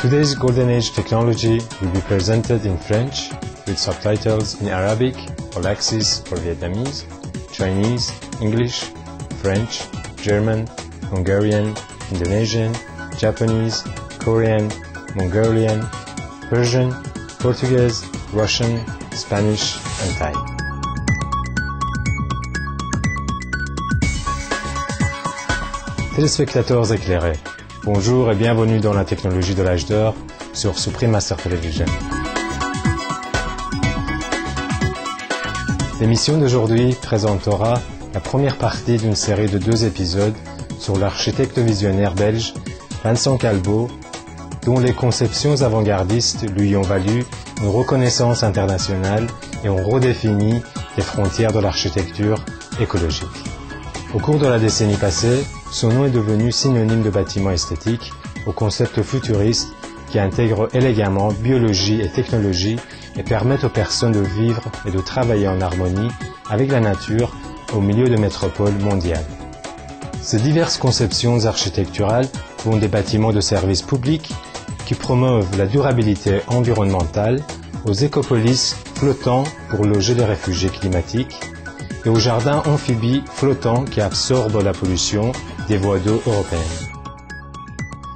Today's Golden Age technology will be presented in French with subtitles in Arabic, Olaxis or Vietnamese, Chinese, English, French, German, Hungarian, Indonesian, Japanese, Korean, Mongolian, Persian, Portuguese, Russian, Spanish and Thai. Téléspectateurs éclairés, bonjour et bienvenue dans la technologie de l'âge d'or sur Supreme Master Television. L'émission d'aujourd'hui présentera la première partie d'une série de 2 épisodes sur l'architecte visionnaire belge Vincent Calbaut, dont les conceptions avant-gardistes lui ont valu une reconnaissance internationale et ont redéfini les frontières de l'architecture écologique. Au cours de la décennie passée, son nom est devenu synonyme de bâtiment esthétique au concept futuriste qui intègre élégamment biologie et technologie et permettent aux personnes de vivre et de travailler en harmonie avec la nature au milieu de métropoles mondiales. Ces diverses conceptions architecturales vont des bâtiments de services publics qui promeuvent la durabilité environnementale, aux écopolis flottants pour loger les réfugiés climatiques et aux jardins amphibies flottants qui absorbent la pollution des voies d'eau européennes.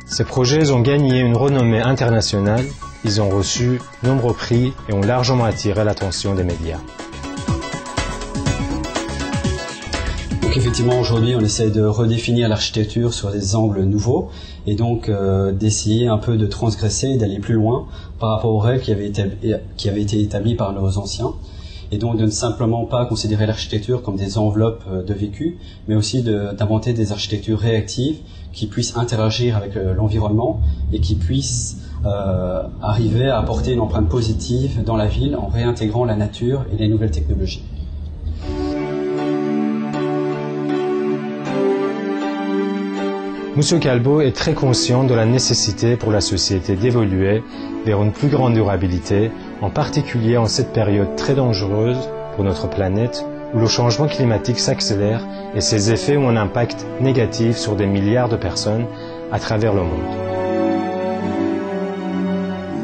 Ces projets ont gagné une renommée internationale, ils ont reçu de nombreux prix et ont largement attiré l'attention des médias. Donc effectivement, aujourd'hui, on essaie de redéfinir l'architecture sur des angles nouveaux et donc d'essayer un peu de transgresser et d'aller plus loin par rapport aux règles qui avaient été établies par nos anciens. Et donc de ne simplement pas considérer l'architecture comme des enveloppes de vécu, mais aussi d'inventer des architectures réactives qui puissent interagir avec l'environnement et qui puissent arriver à apporter une empreinte positive dans la ville en réintégrant la nature et les nouvelles technologies. M. Calbaut est très conscient de la nécessité pour la société d'évoluer vers une plus grande durabilité, en particulier en cette période très dangereuse pour notre planète où le changement climatique s'accélère et ses effets ont un impact négatif sur des milliards de personnes à travers le monde.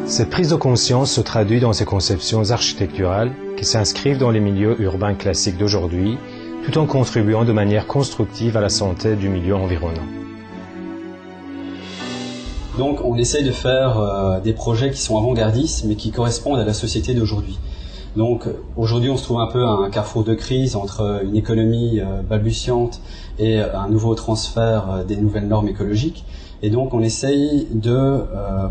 Cette prise de conscience se traduit dans ses conceptions architecturales qui s'inscrivent dans les milieux urbains classiques d'aujourd'hui, tout en contribuant de manière constructive à la santé du milieu environnant. Donc on essaye de faire des projets qui sont avant-gardistes mais qui correspondent à la société d'aujourd'hui. Donc aujourd'hui on se trouve un peu à un carrefour de crise entre une économie balbutiante et un nouveau transfert des nouvelles normes écologiques. Et donc on essaye de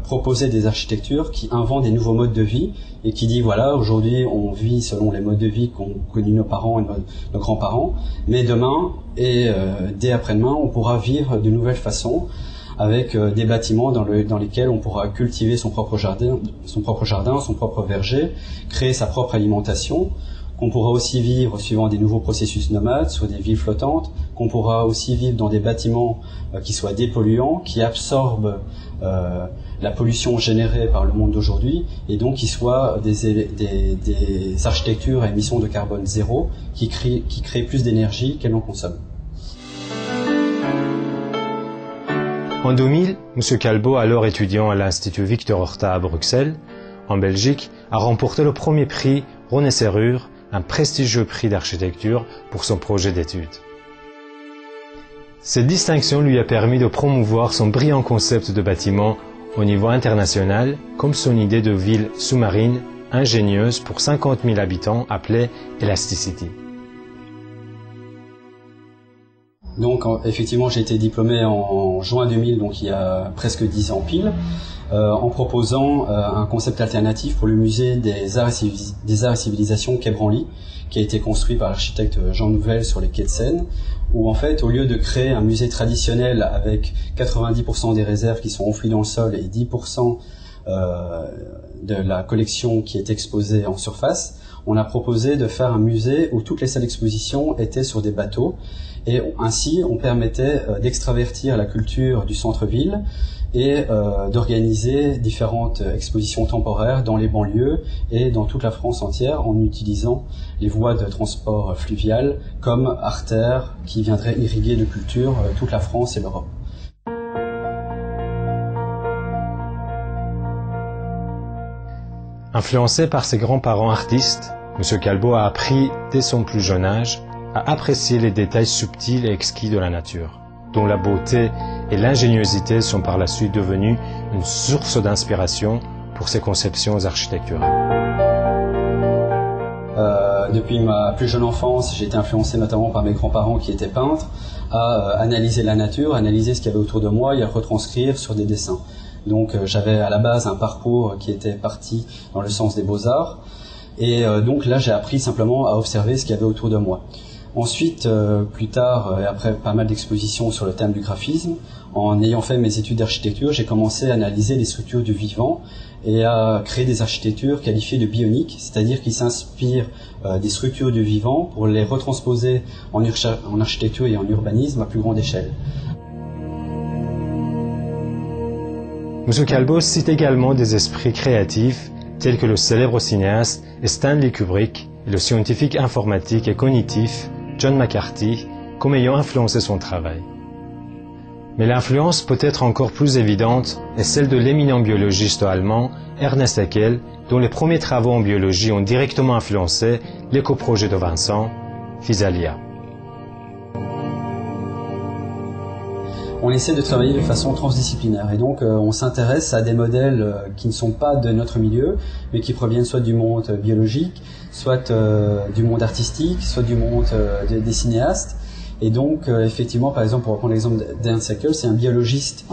proposer des architectures qui inventent des nouveaux modes de vie et qui disent voilà, aujourd'hui on vit selon les modes de vie qu'ont connus nos parents et nos grands-parents, mais demain et dès après-demain on pourra vivre de nouvelles façons avec des bâtiments dans lesquels on pourra cultiver son propre jardin, son propre verger, créer sa propre alimentation, qu'on pourra aussi vivre suivant des nouveaux processus nomades sur des villes flottantes, qu'on pourra aussi vivre dans des bâtiments qui soient dépolluants, qui absorbent la pollution générée par le monde d'aujourd'hui, et donc qui soient des architectures à émissions de carbone zéro, qui créent plus d'énergie qu'elles n'en consomment. En 2000, M. Calbaut, alors étudiant à l'Institut Victor Horta à Bruxelles, en Belgique, a remporté le premier prix René Serrure, un prestigieux prix d'architecture pour son projet d'étude. Cette distinction lui a permis de promouvoir son brillant concept de bâtiment au niveau international, comme son idée de ville sous-marine ingénieuse pour 50 000 habitants appelée Elasticity. Donc effectivement j'ai été diplômé en juin 2000, donc il y a presque 10 ans pile, en proposant un concept alternatif pour le musée des arts et civilisations Quai Branly, qui a été construit par l'architecte Jean Nouvel sur les quais de Seine, où en fait au lieu de créer un musée traditionnel avec 90% des réserves qui sont enfouies dans le sol et 10% de la collection qui est exposée en surface, on a proposé de faire un musée où toutes les salles d'exposition étaient sur des bateaux. Et ainsi, on permettait d'extravertir la culture du centre-ville et d'organiser différentes expositions temporaires dans les banlieues et dans toute la France entière en utilisant les voies de transport fluvial comme artères qui viendraient irriguer de culture toute la France et l'Europe. Influencé par ses grands-parents artistes, M. Calbo a appris dès son plus jeune âge à apprécier les détails subtils et exquis de la nature, dont la beauté et l'ingéniosité sont par la suite devenues une source d'inspiration pour ses conceptions architecturales. Depuis ma plus jeune enfance, j'ai été influencé notamment par mes grands-parents qui étaient peintres, à analyser la nature, analyser ce qu'il y avait autour de moi et à retranscrire sur des dessins. Donc j'avais à la base un parcours qui était parti dans le sens des beaux-arts, et donc là j'ai appris simplement à observer ce qu'il y avait autour de moi. Ensuite, plus tard, après pas mal d'expositions sur le thème du graphisme, en ayant fait mes études d'architecture, j'ai commencé à analyser les structures du vivant et à créer des architectures qualifiées de bioniques, c'est-à-dire qui s'inspirent des structures du vivant pour les retransposer en architecture et en urbanisme à plus grande échelle. M. Calbo cite également des esprits créatifs tels que le célèbre cinéaste Stanley Kubrick et le scientifique informatique et cognitif John McCarthy comme ayant influencé son travail. Mais l'influence peut-être encore plus évidente est celle de l'éminent biologiste allemand Ernest Haeckel, dont les premiers travaux en biologie ont directement influencé l'éco-projet de Vincent, Physalia. On essaie de travailler de façon transdisciplinaire et donc on s'intéresse à des modèles qui ne sont pas de notre milieu, mais qui proviennent soit du monde biologique, soit du monde artistique, soit du monde des cinéastes. Et donc, effectivement, par exemple, pour reprendre l'exemple d'Ernst Haeckel, c'est un biologiste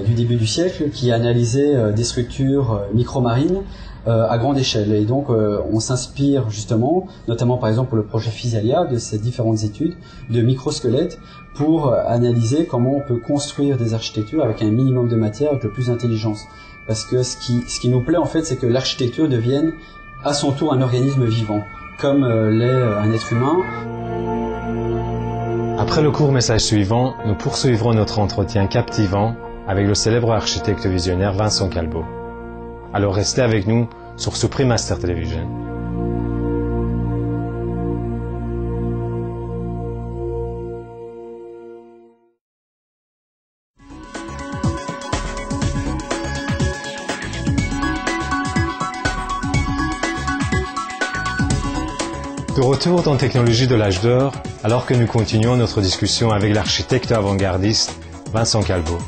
du début du siècle qui a analysé des structures micromarines à grande échelle. Et donc, on s'inspire justement, notamment par exemple pour le projet Physalia, de ces différentes études de microsquelettes pour analyser comment on peut construire des architectures avec un minimum de matière, avec le plus d'intelligence. Parce que ce qui nous plaît en fait, c'est que l'architecture devienne à son tour un organisme vivant, comme l'est un être humain. Après le court message suivant, nous poursuivrons notre entretien captivant avec le célèbre architecte visionnaire Vincent Calbo. Alors restez avec nous sur Supreme Master Television. De retour dans Technologie de l'âge d'or, alors que nous continuons notre discussion avec l'architecte avant-gardiste Vincent Calbo.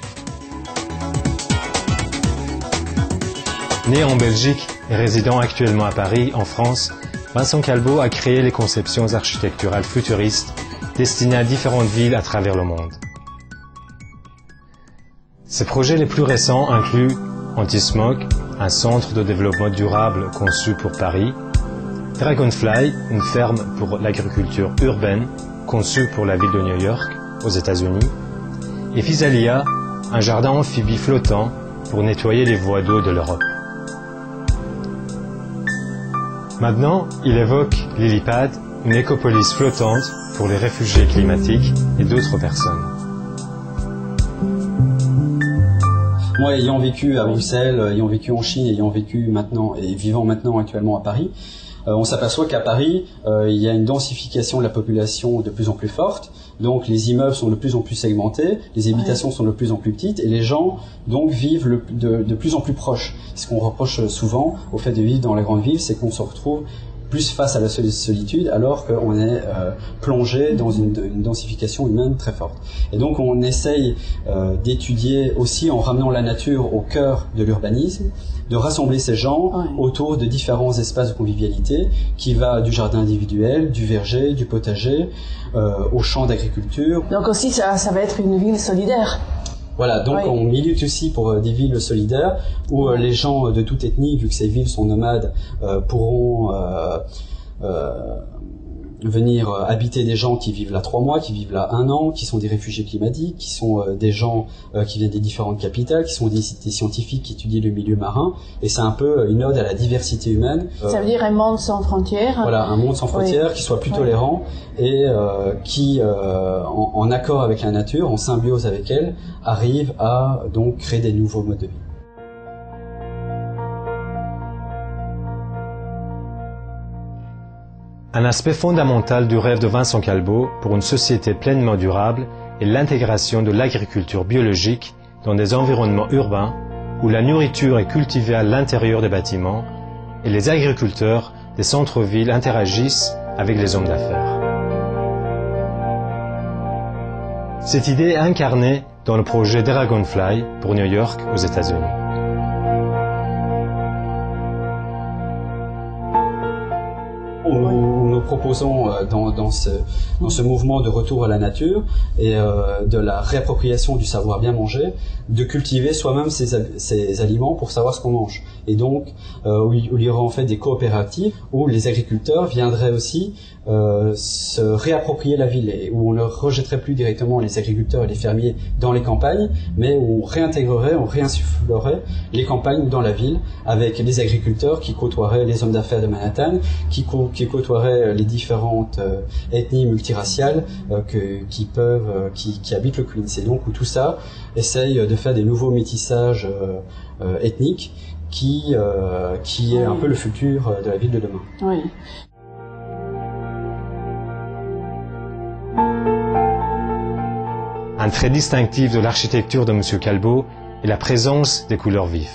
Né en Belgique et résidant actuellement à Paris, en France, Vincent Calbo a créé les conceptions architecturales futuristes destinées à différentes villes à travers le monde. Ses projets les plus récents incluent Anti-Smog, un centre de développement durable conçu pour Paris, Dragonfly, une ferme pour l'agriculture urbaine conçue pour la ville de New York, aux États-Unis, et Physalia, un jardin amphibie flottant pour nettoyer les voies d'eau de l'Europe. Maintenant, il évoque Lilipad, une écopolis flottante pour les réfugiés climatiques et d'autres personnes. Moi, ayant vécu à Bruxelles, ayant vécu en Chine, ayant vécu maintenant et vivant maintenant actuellement à Paris, on s'aperçoit qu'à Paris, il y a une densification de la population de plus en plus forte. Donc les immeubles sont de plus en plus segmentés, les habitations sont de plus en plus petites et les gens donc vivent de plus en plus proches. Ce qu'on reproche souvent au fait de vivre dans la grande ville, c'est qu'on se retrouve plus face à la solitude alors qu'on est plongé dans une densification humaine très forte. Et donc on essaye d'étudier aussi en ramenant la nature au cœur de l'urbanisme, de rassembler ces gens autour de différents espaces de convivialité qui va du jardin individuel, du verger, du potager, au champ d'agriculture. Donc aussi ça va être une ville solidaire. Voilà, donc on milite aussi pour des villes solidaires où les gens de toute ethnie, vu que ces villes sont nomades, pourront venir habiter des gens qui vivent là 3 mois, qui vivent là 1 an, qui sont des réfugiés climatiques, qui sont des gens qui viennent des différentes capitales, qui sont des scientifiques qui étudient le milieu marin, et c'est un peu une ode à la diversité humaine. Ça veut dire un monde sans frontières. Voilà, un monde sans frontières qui soit plus tolérant et qui, en accord avec la nature, en symbiose avec elle, arrive à donc créer des nouveaux modes de vie. Un aspect fondamental du rêve de Vincent Calbo pour une société pleinement durable est l'intégration de l'agriculture biologique dans des environnements urbains où la nourriture est cultivée à l'intérieur des bâtiments et les agriculteurs des centres-villes interagissent avec les hommes d'affaires. Cette idée est incarnée dans le projet Dragonfly pour New York aux États-Unis. Nous proposons dans ce mouvement de retour à la nature et de la réappropriation du savoir bien manger, de cultiver soi-même ses aliments pour savoir ce qu'on mange. Et donc, où il y aura en fait des coopératives où les agriculteurs viendraient aussi se réapproprier la ville et où on ne rejetterait plus directement les agriculteurs et les fermiers dans les campagnes, mais où on réintégrerait, on réinsufflerait les campagnes dans la ville avec les agriculteurs qui côtoieraient les hommes d'affaires de Manhattan, qui côtoieraient les différentes ethnies multiraciales qui habitent le Queens. Et donc où tout ça essaye de faire des nouveaux métissages ethniques qui est un peu le futur de la ville de demain. Oui. Un trait distinctif de l'architecture de M. Calbo est la présence des couleurs vives.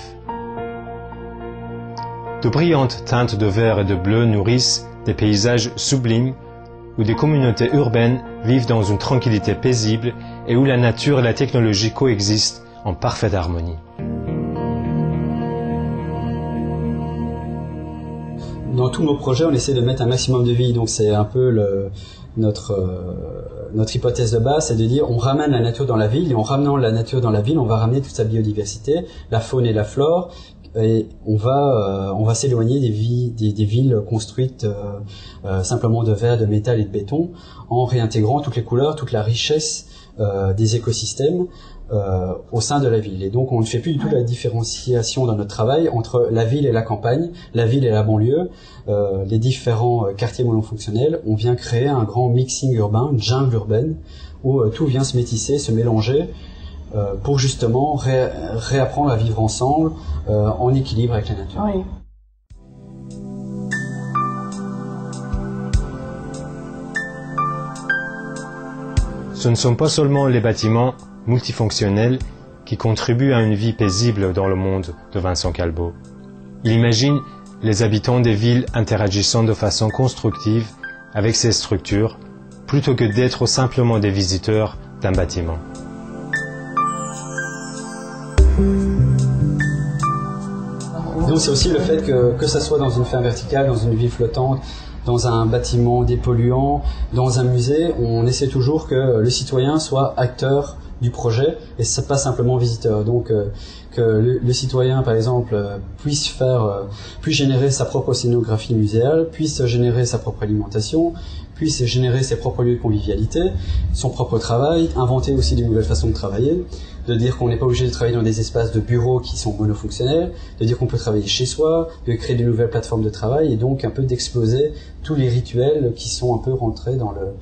De brillantes teintes de vert et de bleu nourrissent des paysages sublimes où des communautés urbaines vivent dans une tranquillité paisible et où la nature et la technologie coexistent en parfaite harmonie. Dans tous nos projets, on essaie de mettre un maximum de vie, donc c'est un peu notre hypothèse de base, c'est de dire on ramène la nature dans la ville, et en ramenant la nature dans la ville, on va ramener toute sa biodiversité, la faune et la flore, et on va s'éloigner des villes construites simplement de verre, de métal et de béton, en réintégrant toutes les couleurs, toute la richesse des écosystèmes au sein de la ville. Et donc on ne fait plus du tout la différenciation dans notre travail entre la ville et la campagne, la ville et la banlieue, les différents quartiers monofonctionnels. On vient créer un grand mixing urbain, une jungle urbaine, où tout vient se métisser, se mélanger, pour justement réapprendre à vivre ensemble en équilibre avec la nature. Oui. Ce ne sont pas seulement les bâtiments multifonctionnels qui contribuent à une vie paisible dans le monde de Vincent Calbo. Il imagine les habitants des villes interagissant de façon constructive avec ces structures, plutôt que d'être simplement des visiteurs d'un bâtiment. Donc c'est aussi le fait que ça soit dans une ferme verticale, dans une ville flottante, dans un bâtiment dépolluant, dans un musée, on essaie toujours que le citoyen soit acteur du projet et pas simplement visiteur. Donc que le citoyen, par exemple, puisse générer sa propre scénographie muséale, puisse générer sa propre alimentation, puisse générer ses propres lieux de convivialité, son propre travail, inventer aussi de nouvelles façons de travailler, de dire qu'on n'est pas obligé de travailler dans des espaces de bureaux qui sont monofonctionnels, de dire qu'on peut travailler chez soi, de créer de nouvelles plateformes de travail et donc un peu d'exploser tous les rituels qui sont un peu rentrés dans le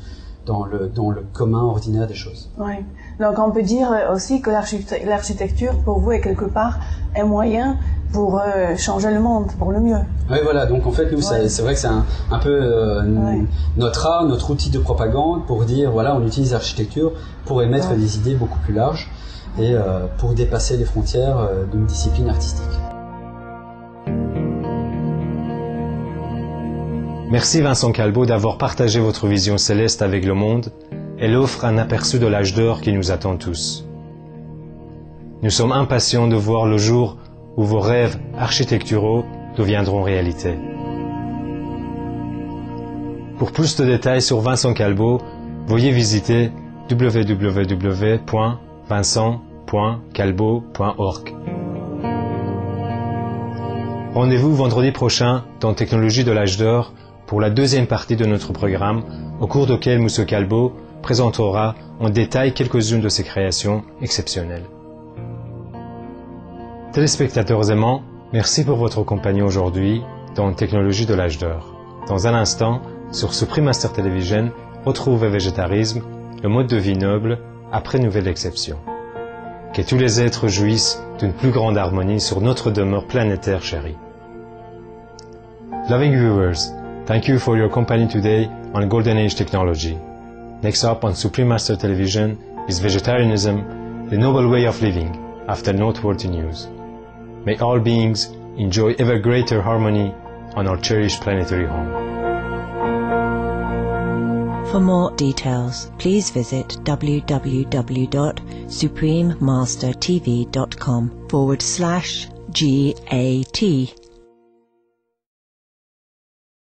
commun ordinaire des choses. Oui. Donc on peut dire aussi que l'architecture pour vous est quelque part un moyen pour changer le monde pour le mieux. Oui, voilà. Donc en fait, nous, c'est vrai que c'est un peu notre art, notre outil de propagande pour dire voilà, on utilise l'architecture pour émettre des idées beaucoup plus larges et pour dépasser les frontières d'une discipline artistique. Merci Vincent Calbo d'avoir partagé votre vision céleste avec le monde. Elle offre un aperçu de l'âge d'or qui nous attend tous. Nous sommes impatients de voir le jour où vos rêves architecturaux deviendront réalité. Pour plus de détails sur Vincent Calbo, veuillez visiter www.vincent.calbo.org. Rendez-vous vendredi prochain dans Technologie de l'âge d'or pour la deuxième partie de notre programme, au cours duquel M. Calbo présentera en détail quelques-unes de ses créations exceptionnelles. Téléspectateurs aimants, merci pour votre compagnie aujourd'hui dans Technologie de l'âge d'or. Dans un instant, sur Supreme Master Television, retrouvez Végétarisme, le mode de vie noble, après nouvelle exception. Que tous les êtres jouissent d'une plus grande harmonie sur notre demeure planétaire chérie. Loving viewers, thank you for your company today on Golden Age Technology. Next up on Supreme Master Television is Vegetarianism, the noble way of living, after noteworthy news. May all beings enjoy ever greater harmony on our cherished planetary home. For more details, please visit www.suprememastertv.com/GAT